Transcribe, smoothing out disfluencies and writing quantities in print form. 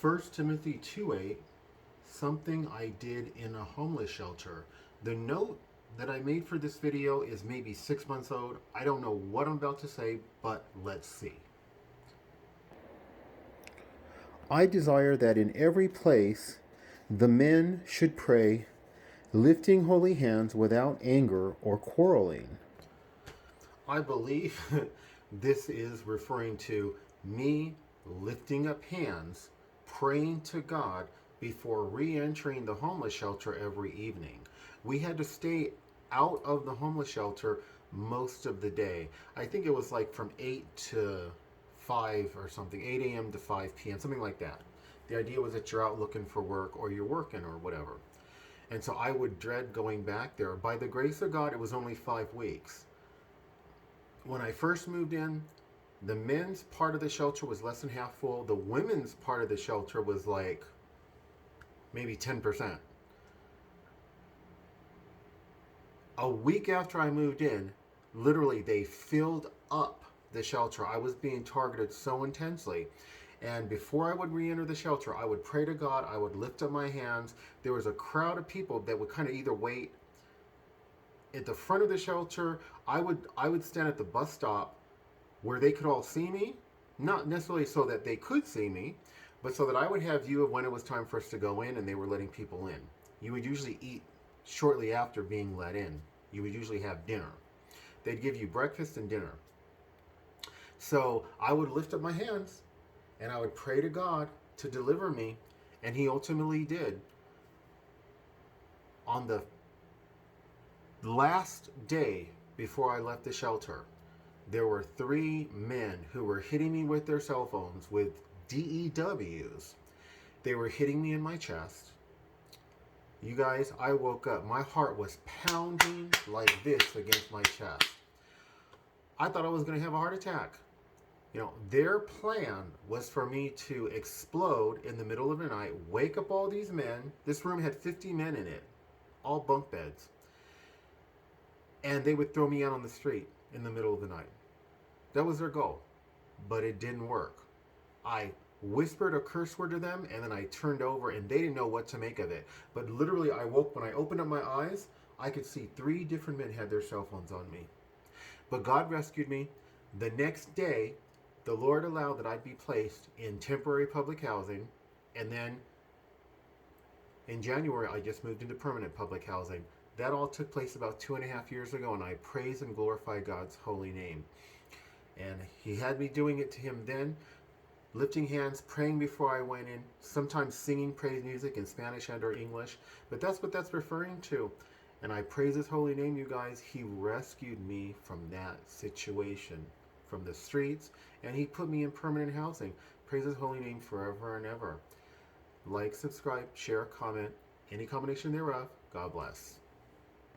First Timothy 2:8, something I did in a homeless shelter. The note that I made for this video is maybe 6 months old. I don't know what I'm about to say, but let's see. I desire that in every place the men should pray, lifting holy hands without anger or quarreling. I believe this is referring to me lifting up hands, praying to God before re-entering the homeless shelter every evening. We had to stay out of the homeless shelter most of the day. I think it was like from 8 to 5 or something, 8 a.m. to 5 p.m., something like that. The idea was that you're out looking for work or you're working or whatever. And so I would dread going back there. By the grace of God, it was only 5 weeks. When I first moved in, the men's part of the shelter was less than half full. The women's part of the shelter was like maybe 10%. A week after I moved in, literally they filled up the shelter. I was being targeted so intensely. And before I would re-enter the shelter, I would pray to God. I would lift up my hands. There was a crowd of people that would kind of either wait at the front of the shelter. I would stand at the bus stop where they could all see me, not necessarily so that they could see me, but so that I would have view of when it was time for us to go in and they were letting people in. You would usually eat shortly after being let in. You would usually have dinner. They'd give you breakfast and dinner. So I would lift up my hands and I would pray to God to deliver me, and He ultimately did. On the last day before I left the shelter, there were 3 men who were hitting me with their cell phones with DEWs. They were hitting me in my chest. You guys, I woke up. My heart was pounding like this against my chest. I thought I was going to have a heart attack. You know, their plan was for me to explode in the middle of the night, wake up all these men. This room had 50 men in it, all bunk beds. And they would throw me out on the street in the middle of the night. That was their goal, but it didn't work. I whispered a curse word to them, and then I turned over, and they didn't know what to make of it. But literally, I woke, when I opened up my eyes, I could see 3 different men had their cell phones on me. But God rescued me. The next day, the Lord allowed that I'd be placed in temporary public housing, and then in January, I just moved into permanent public housing. That all took place about 2.5 years ago, and I praise and glorify God's holy name. And He had me doing it to Him then, lifting hands, praying before I went in, sometimes singing praise music in Spanish and or English. But that's what that's referring to. And I praise His holy name, you guys. He rescued me from that situation, from the streets, and He put me in permanent housing. Praise His holy name forever and ever. Like, subscribe, share, comment, any combination thereof. God bless.